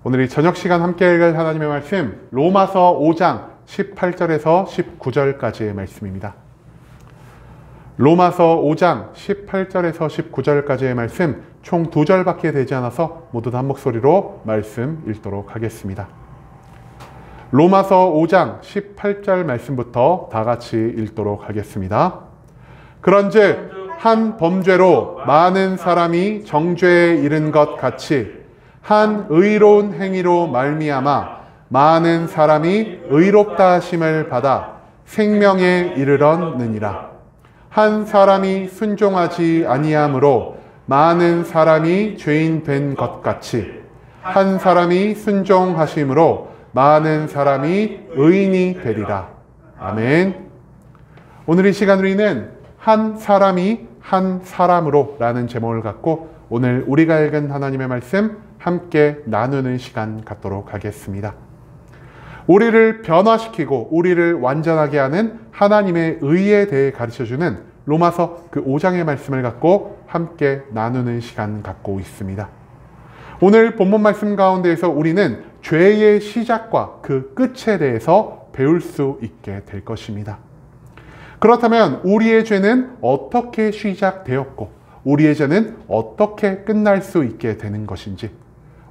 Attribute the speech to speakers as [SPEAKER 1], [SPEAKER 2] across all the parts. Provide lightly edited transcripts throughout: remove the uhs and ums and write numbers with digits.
[SPEAKER 1] 오늘 이 저녁 시간 함께 읽을 하나님의 말씀 로마서 5장 18절에서 19절까지의 말씀입니다. 로마서 5장 18절에서 19절까지의 말씀 총 2절밖에 되지 않아서 모두 다 한 목소리로 말씀 읽도록 하겠습니다. 로마서 5장 18절 말씀부터 다 같이 읽도록 하겠습니다. 그런즉 한 범죄로 많은 사람이 정죄에 이른 것 같이 한 의로운 행위로 말미암아 많은 사람이 의롭다 하심을 받아 생명에 이르렀느니라. 한 사람이 순종하지 아니함으로 많은 사람이 죄인 된 것 같이 한 사람이 순종하심으로 많은 사람이 의인이 되리라. 아멘. 오늘 이 시간 우리는 한 사람이 한 사람으로 라는 제목을 갖고 오늘 우리가 읽은 하나님의 말씀 함께 나누는 시간 갖도록 하겠습니다. 우리를 변화시키고 우리를 완전하게 하는 하나님의 의에 대해 가르쳐주는 로마서 그 5장의 말씀을 갖고 함께 나누는 시간 갖고 있습니다. 오늘 본문 말씀 가운데에서 우리는 죄의 시작과 그 끝에 대해서 배울 수 있게 될 것입니다. 그렇다면 우리의 죄는 어떻게 시작되었고 우리의 죄는 어떻게 끝날 수 있게 되는 것인지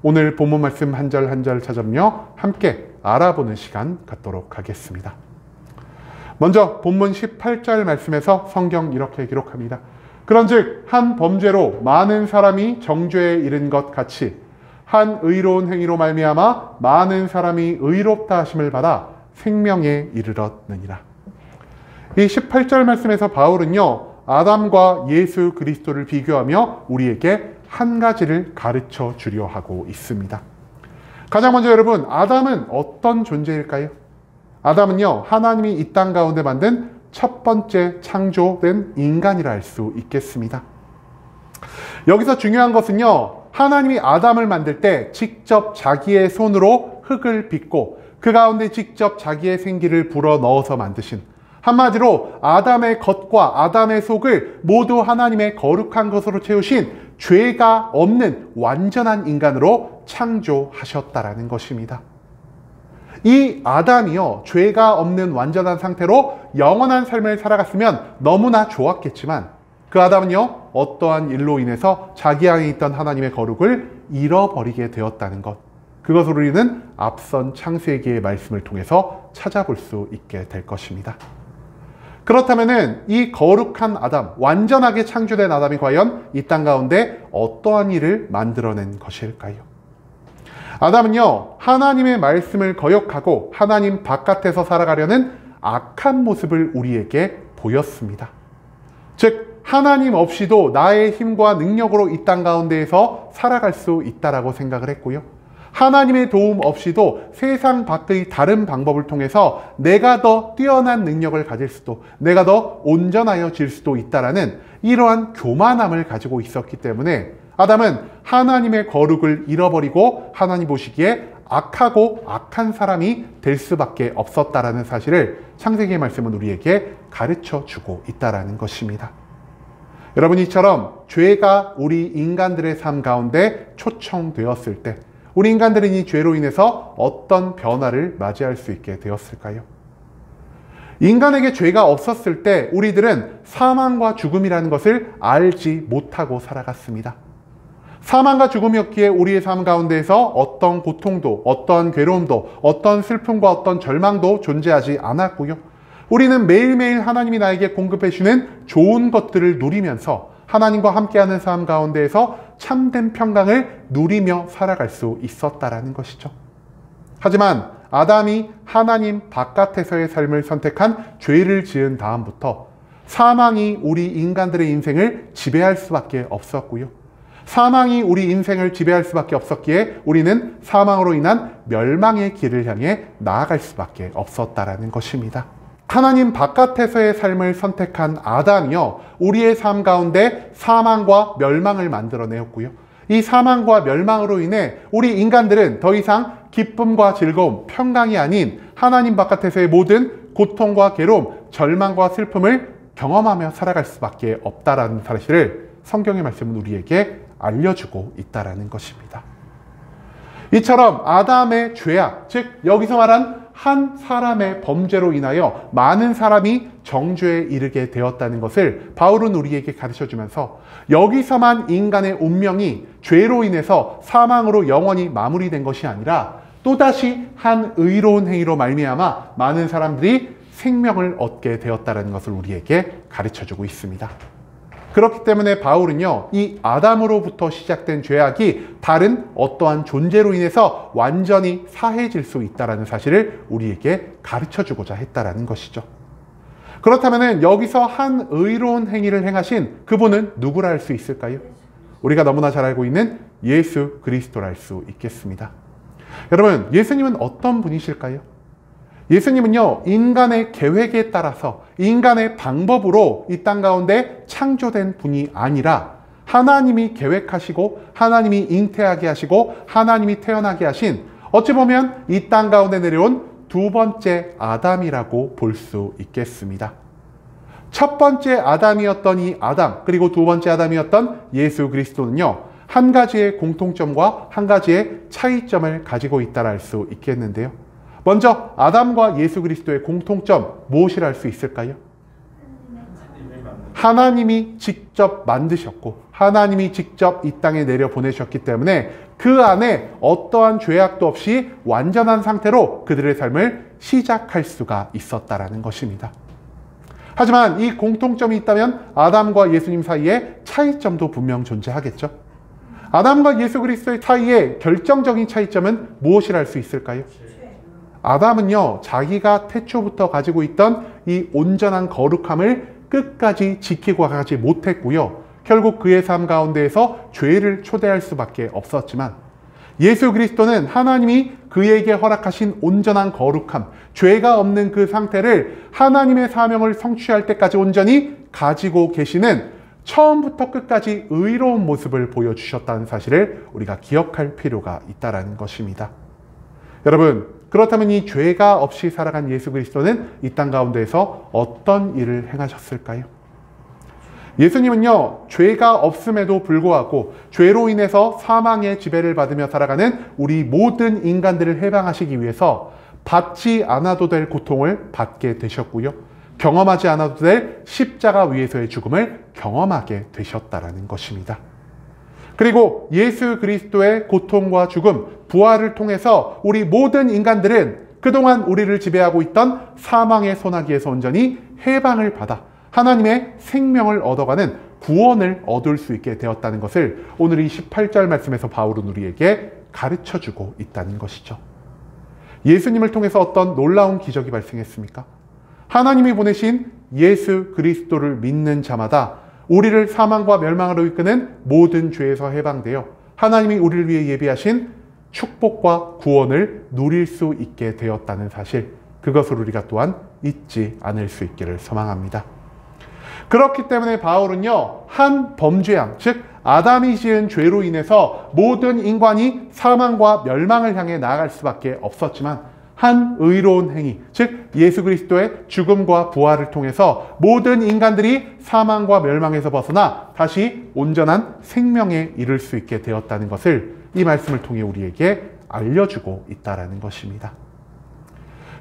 [SPEAKER 1] 오늘 본문 말씀 한 절 한 절 찾으며 함께 알아보는 시간 갖도록 하겠습니다. 먼저 본문 18절 말씀에서 성경 이렇게 기록합니다. 그런즉 한 범죄로 많은 사람이 정죄에 이른 것 같이 한 의로운 행위로 말미암아 많은 사람이 의롭다 하심을 받아 생명에 이르렀느니라. 이 18절 말씀에서 바울은요, 아담과 예수 그리스도를 비교하며 우리에게 한 가지를 가르쳐 주려 하고 있습니다. 가장 먼저 여러분, 아담은 어떤 존재일까요? 아담은요, 하나님이 이 땅 가운데 만든 첫 번째 창조된 인간이라 할 수 있겠습니다. 여기서 중요한 것은요, 하나님이 아담을 만들 때 직접 자기의 손으로 흙을 빚고 그 가운데 직접 자기의 생기를 불어 넣어서 만드신, 한마디로 아담의 겉과 아담의 속을 모두 하나님의 거룩한 것으로 채우신 죄가 없는 완전한 인간으로 창조하셨다라는 것입니다. 이 아담이요, 죄가 없는 완전한 상태로 영원한 삶을 살아갔으면 너무나 좋았겠지만 그 아담은요, 어떠한 일로 인해서 자기 안에 있던 하나님의 거룩을 잃어버리게 되었다는 것, 그것을 우리는 앞선 창세기의 말씀을 통해서 찾아볼 수 있게 될 것입니다. 그렇다면 이 거룩한 아담, 완전하게 창조된 아담이 과연 이 땅 가운데 어떠한 일을 만들어낸 것일까요? 아담은요, 하나님의 말씀을 거역하고 하나님 바깥에서 살아가려는 악한 모습을 우리에게 보였습니다. 즉, 하나님 없이도 나의 힘과 능력으로 이 땅 가운데에서 살아갈 수 있다라고 생각을 했고요. 하나님의 도움 없이도 세상 밖의 다른 방법을 통해서 내가 더 뛰어난 능력을 가질 수도, 내가 더 온전하여질 수도 있다라는 이러한 교만함을 가지고 있었기 때문에 아담은 하나님의 거룩을 잃어버리고 하나님 보시기에 악하고 악한 사람이 될 수밖에 없었다라는 사실을 창세기의 말씀은 우리에게 가르쳐주고 있다라는 것입니다. 여러분, 이처럼 죄가 우리 인간들의 삶 가운데 초청되었을 때 우리 인간들은 이 죄로 인해서 어떤 변화를 맞이할 수 있게 되었을까요? 인간에게 죄가 없었을 때 우리들은 사망과 죽음이라는 것을 알지 못하고 살아갔습니다. 사망과 죽음이었기에 우리의 삶 가운데에서 어떤 고통도, 어떤 괴로움도, 어떤 슬픔과 어떤 절망도 존재하지 않았고요. 우리는 매일매일 하나님이 나에게 공급해 주는 좋은 것들을 누리면서 하나님과 함께하는 삶 가운데에서 참된 평강을 누리며 살아갈 수 있었다라는 것이죠. 하지만 아담이 하나님 바깥에서의 삶을 선택한 죄를 지은 다음부터 사망이 우리 인간들의 인생을 지배할 수밖에 없었고요. 사망이 우리 인생을 지배할 수밖에 없었기에 우리는 사망으로 인한 멸망의 길을 향해 나아갈 수밖에 없었다라는 것입니다. 하나님 바깥에서의 삶을 선택한 아담이요, 우리의 삶 가운데 사망과 멸망을 만들어내었고요. 이 사망과 멸망으로 인해 우리 인간들은 더 이상 기쁨과 즐거움, 평강이 아닌 하나님 바깥에서의 모든 고통과 괴로움, 절망과 슬픔을 경험하며 살아갈 수밖에 없다라는 사실을 성경의 말씀은 우리에게 알려주고 있다라는 것입니다. 이처럼 아담의 죄악, 즉 여기서 말한 한 사람의 범죄로 인하여 많은 사람이 정죄에 이르게 되었다는 것을 바울은 우리에게 가르쳐주면서 여기서만 인간의 운명이 죄로 인해서 사망으로 영원히 마무리된 것이 아니라 또다시 한 의로운 행위로 말미암아 많은 사람들이 생명을 얻게 되었다는 것을 우리에게 가르쳐주고 있습니다. 그렇기 때문에 바울은요, 이 아담으로부터 시작된 죄악이 다른 어떠한 존재로 인해서 완전히 사해질 수 있다는 사실을 우리에게 가르쳐주고자 했다는 것이죠. 그렇다면 여기서 한 의로운 행위를 행하신 그분은 누구라 할 수 있을까요? 우리가 너무나 잘 알고 있는 예수 그리스도라 할 수 있겠습니다. 여러분, 예수님은 어떤 분이실까요? 예수님은요, 인간의 계획에 따라서 인간의 방법으로 이 땅 가운데 창조된 분이 아니라 하나님이 계획하시고 하나님이 잉태하게 하시고 하나님이 태어나게 하신, 어찌 보면 이 땅 가운데 내려온 두 번째 아담이라고 볼 수 있겠습니다. 첫 번째 아담이었던 이 아담, 그리고 두 번째 아담이었던 예수 그리스도는요, 한 가지의 공통점과 한 가지의 차이점을 가지고 있다라 할 수 있겠는데요. 먼저 아담과 예수 그리스도의 공통점 무엇이라 할 수 있을까요? 하나님이 직접 만드셨고 하나님이 직접 이 땅에 내려보내셨기 때문에 그 안에 어떠한 죄악도 없이 완전한 상태로 그들의 삶을 시작할 수가 있었다라는 것입니다. 하지만 이 공통점이 있다면 아담과 예수님 사이에 차이점도 분명 존재하겠죠. 아담과 예수 그리스도의 사이에 결정적인 차이점은 무엇이라 할 수 있을까요? 아담은요, 자기가 태초부터 가지고 있던 이 온전한 거룩함을 끝까지 지키고 가지 못했고요. 결국 그의 삶 가운데에서 죄를 초대할 수밖에 없었지만 예수 그리스도는 하나님이 그에게 허락하신 온전한 거룩함, 죄가 없는 그 상태를 하나님의 사명을 성취할 때까지 온전히 가지고 계시는 처음부터 끝까지 의로운 모습을 보여주셨다는 사실을 우리가 기억할 필요가 있다는 것입니다. 여러분, 그렇다면 이 죄가 없이 살아간 예수 그리스도는 이 땅 가운데에서 어떤 일을 행하셨을까요? 예수님은요, 죄가 없음에도 불구하고 죄로 인해서 사망의 지배를 받으며 살아가는 우리 모든 인간들을 해방하시기 위해서 받지 않아도 될 고통을 받게 되셨고요. 경험하지 않아도 될 십자가 위에서의 죽음을 경험하게 되셨다는 것입니다. 그리고 예수 그리스도의 고통과 죽음, 부활을 통해서 우리 모든 인간들은 그동안 우리를 지배하고 있던 사망의 소나기에서 온전히 해방을 받아 하나님의 생명을 얻어가는 구원을 얻을 수 있게 되었다는 것을 오늘 이 18절 말씀에서 바울은 우리에게 가르쳐주고 있다는 것이죠. 예수님을 통해서 어떤 놀라운 기적이 발생했습니까? 하나님이 보내신 예수 그리스도를 믿는 자마다 우리를 사망과 멸망으로 이끄는 모든 죄에서 해방되어 하나님이 우리를 위해 예비하신 축복과 구원을 누릴 수 있게 되었다는 사실, 그것을 우리가 또한 잊지 않을 수 있기를 소망합니다. 그렇기 때문에 바울은요, 한 범죄함, 즉 아담이 지은 죄로 인해서 모든 인간이 사망과 멸망을 향해 나아갈 수밖에 없었지만 한 의로운 행위, 즉 예수 그리스도의 죽음과 부활을 통해서 모든 인간들이 사망과 멸망에서 벗어나 다시 온전한 생명에 이를 수 있게 되었다는 것을 이 말씀을 통해 우리에게 알려주고 있다는 것입니다.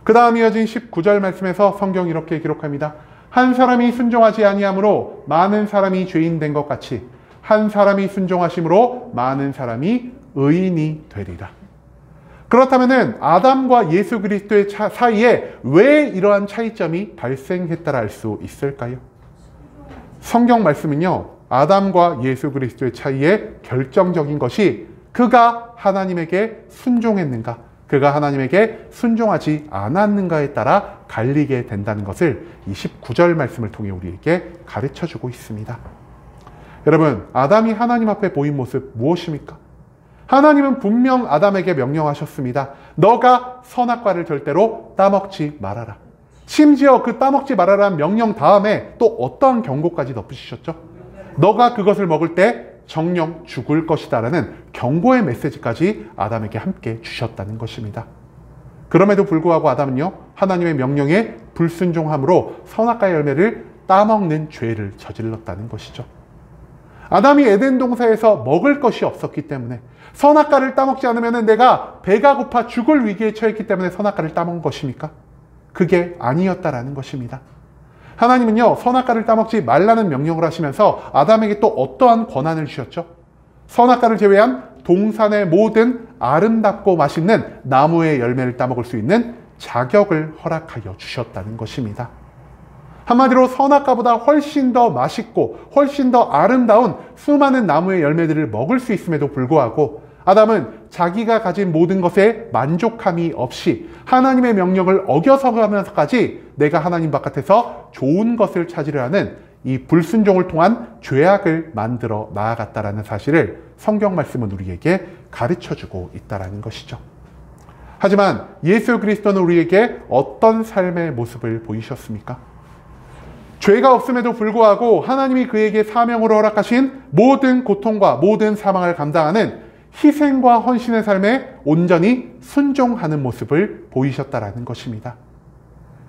[SPEAKER 1] 그 다음 이어진 19절 말씀에서 성경이 이렇게 기록합니다. 한 사람이 순종하지 아니함으로 많은 사람이 죄인 된 것 같이 한 사람이 순종하심으로 많은 사람이 의인이 되리라. 그렇다면 아담과 예수 그리스도의 사이에 왜 이러한 차이점이 발생했다라 할 수 있을까요? 성경 말씀은요, 아담과 예수 그리스도의 차이에 결정적인 것이 그가 하나님에게 순종했는가, 그가 하나님에게 순종하지 않았는가에 따라 갈리게 된다는 것을 이 19절 말씀을 통해 우리에게 가르쳐주고 있습니다. 여러분, 아담이 하나님 앞에 보인 모습 무엇입니까? 하나님은 분명 아담에게 명령하셨습니다. 너가 선악과를 절대로 따먹지 말아라. 심지어 그 따먹지 말아라는 명령 다음에 또 어떠한 경고까지 덧붙이셨죠? 너가 그것을 먹을 때 정녕 죽을 것이다 라는 경고의 메시지까지 아담에게 함께 주셨다는 것입니다. 그럼에도 불구하고 아담은요, 하나님의 명령에 불순종함으로 선악과의 열매를 따먹는 죄를 저질렀다는 것이죠. 아담이 에덴 동산에서 먹을 것이 없었기 때문에, 선악과를 따먹지 않으면 내가 배가 고파 죽을 위기에 처했기 때문에 선악과를 따먹은 것입니까? 그게 아니었다라는 것입니다. 하나님은요, 선악과를 따먹지 말라는 명령을 하시면서 아담에게 또 어떠한 권한을 주셨죠? 선악과를 제외한 동산의 모든 아름답고 맛있는 나무의 열매를 따먹을 수 있는 자격을 허락하여 주셨다는 것입니다. 한마디로 선악과보다 훨씬 더 맛있고 훨씬 더 아름다운 수많은 나무의 열매들을 먹을 수 있음에도 불구하고 아담은 자기가 가진 모든 것에 만족함이 없이 하나님의 명령을 어겨서 가면서까지 내가 하나님 바깥에서 좋은 것을 찾으려 하는 이 불순종을 통한 죄악을 만들어 나아갔다라는 사실을 성경 말씀은 우리에게 가르쳐주고 있다는 것이죠. 하지만 예수 그리스도는 우리에게 어떤 삶의 모습을 보이셨습니까? 죄가 없음에도 불구하고 하나님이 그에게 사명으로 허락하신 모든 고통과 모든 사망을 감당하는 희생과 헌신의 삶에 온전히 순종하는 모습을 보이셨다라는 것입니다.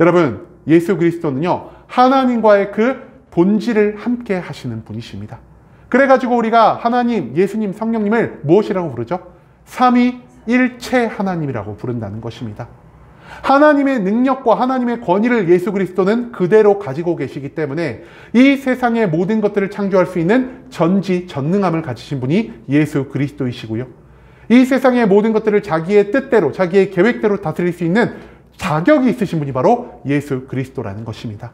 [SPEAKER 1] 여러분, 예수 그리스도는요, 하나님과의 그 본질을 함께 하시는 분이십니다. 그래가지고 우리가 하나님, 예수님, 성령님을 무엇이라고 부르죠? 삼위일체 하나님이라고 부른다는 것입니다. 하나님의 능력과 하나님의 권위를 예수 그리스도는 그대로 가지고 계시기 때문에 이 세상의 모든 것들을 창조할 수 있는 전지전능함을 가지신 분이 예수 그리스도이시고요. 이 세상의 모든 것들을 자기의 뜻대로, 자기의 계획대로 다스릴 수 있는 자격이 있으신 분이 바로 예수 그리스도라는 것입니다.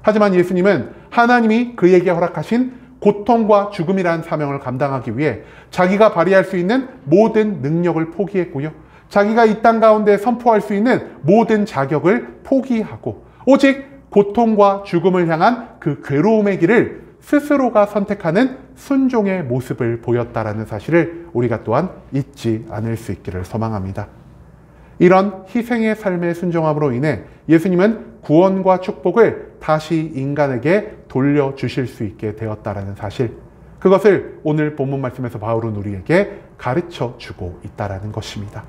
[SPEAKER 1] 하지만 예수님은 하나님이 그에게 허락하신 고통과 죽음이라는 사명을 감당하기 위해 자기가 발휘할 수 있는 모든 능력을 포기했고요. 자기가 이 땅 가운데 선포할 수 있는 모든 자격을 포기하고 오직 고통과 죽음을 향한 그 괴로움의 길을 스스로가 선택하는 순종의 모습을 보였다라는 사실을 우리가 또한 잊지 않을 수 있기를 소망합니다. 이런 희생의 삶의 순종함으로 인해 예수님은 구원과 축복을 다시 인간에게 돌려주실 수 있게 되었다라는 사실, 그것을 오늘 본문 말씀에서 바울은 우리에게 가르쳐주고 있다라는 것입니다.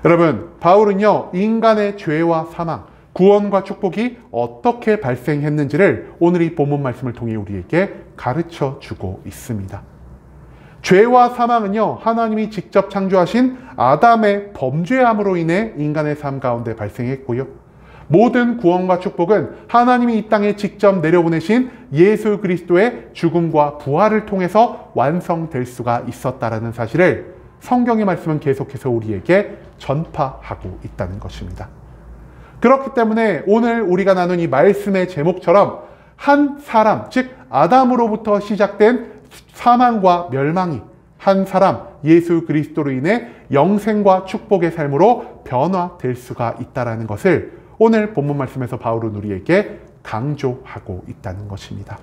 [SPEAKER 1] 여러분, 바울은요, 인간의 죄와 사망, 구원과 축복이 어떻게 발생했는지를 오늘 이 본문 말씀을 통해 우리에게 가르쳐주고 있습니다. 죄와 사망은요, 하나님이 직접 창조하신 아담의 범죄함으로 인해 인간의 삶 가운데 발생했고요. 모든 구원과 축복은 하나님이 이 땅에 직접 내려보내신 예수 그리스도의 죽음과 부활을 통해서 완성될 수가 있었다라는 사실을 성경의 말씀은 계속해서 우리에게 전파하고 있다는 것입니다. 그렇기 때문에 오늘 우리가 나눈 이 말씀의 제목처럼 한 사람, 즉 아담으로부터 시작된 사망과 멸망이 한 사람, 예수 그리스도로 인해 영생과 축복의 삶으로 변화될 수가 있다는 것을 오늘 본문 말씀에서 바울은 우리에게 강조하고 있다는 것입니다.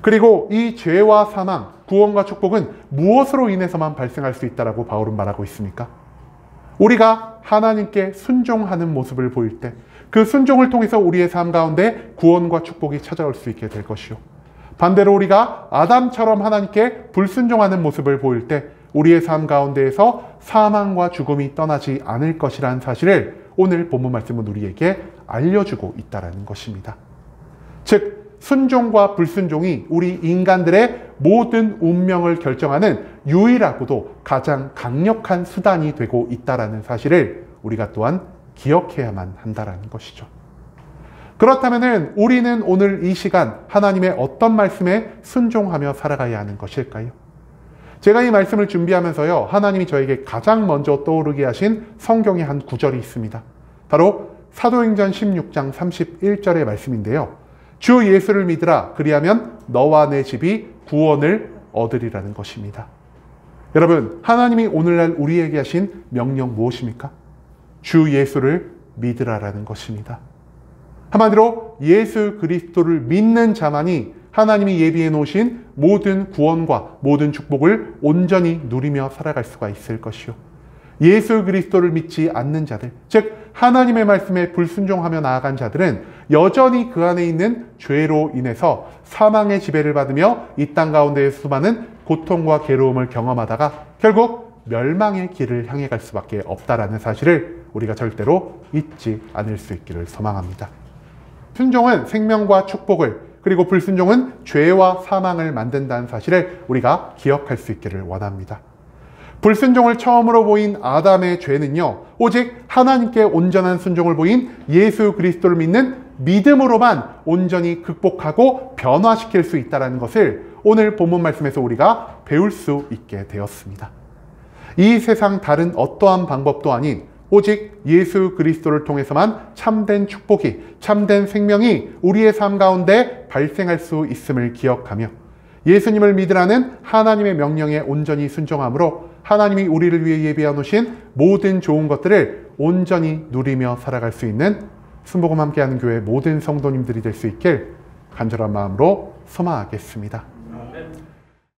[SPEAKER 1] 그리고 이 죄와 사망, 구원과 축복은 무엇으로 인해서만 발생할 수 있다라고 바울은 말하고 있습니까? 우리가 하나님께 순종하는 모습을 보일 때 그 순종을 통해서 우리의 삶 가운데 구원과 축복이 찾아올 수 있게 될 것이요. 반대로 우리가 아담처럼 하나님께 불순종하는 모습을 보일 때 우리의 삶 가운데에서 사망과 죽음이 떠나지 않을 것이라는 사실을 오늘 본문 말씀은 우리에게 알려주고 있다는 것입니다. 즉, 순종과 불순종이 우리 인간들의 모든 운명을 결정하는 유일하고도 가장 강력한 수단이 되고 있다는 사실을 우리가 또한 기억해야만 한다는 것이죠. 그렇다면 우리는 오늘 이 시간 하나님의 어떤 말씀에 순종하며 살아가야 하는 것일까요? 제가 이 말씀을 준비하면서요, 하나님이 저에게 가장 먼저 떠오르게 하신 성경의 한 구절이 있습니다. 바로 사도행전 16장 31절의 말씀인데요. 주 예수를 믿으라, 그리하면 너와 내 집이 구원을 얻으리라는 것입니다. 여러분, 하나님이 오늘날 우리에게 하신 명령 무엇입니까? 주 예수를 믿으라라는 것입니다. 한마디로 예수 그리스도를 믿는 자만이 하나님이 예비해 놓으신 모든 구원과 모든 축복을 온전히 누리며 살아갈 수가 있을 것이요. 예수 그리스도를 믿지 않는 자들, 즉 하나님의 말씀에 불순종하며 나아간 자들은 여전히 그 안에 있는 죄로 인해서 사망의 지배를 받으며 이 땅 가운데에 수많은 고통과 괴로움을 경험하다가 결국 멸망의 길을 향해 갈 수밖에 없다라는 사실을 우리가 절대로 잊지 않을 수 있기를 소망합니다. 순종은 생명과 축복을, 그리고 불순종은 죄와 사망을 만든다는 사실을 우리가 기억할 수 있기를 원합니다. 불순종을 처음으로 보인 아담의 죄는요, 오직 하나님께 온전한 순종을 보인 예수 그리스도를 믿는 믿음으로만 온전히 극복하고 변화시킬 수 있다는 것을 오늘 본문 말씀에서 우리가 배울 수 있게 되었습니다. 이 세상 다른 어떠한 방법도 아닌 오직 예수 그리스도를 통해서만 참된 축복이, 참된 생명이 우리의 삶 가운데 발생할 수 있음을 기억하며 예수님을 믿으라는 하나님의 명령에 온전히 순종함으로 하나님이 우리를 위해 예비해 놓으신 모든 좋은 것들을 온전히 누리며 살아갈 수 있는 순복음 함께하는 교회 모든 성도님들이 될 수 있길 간절한 마음으로 소망하겠습니다.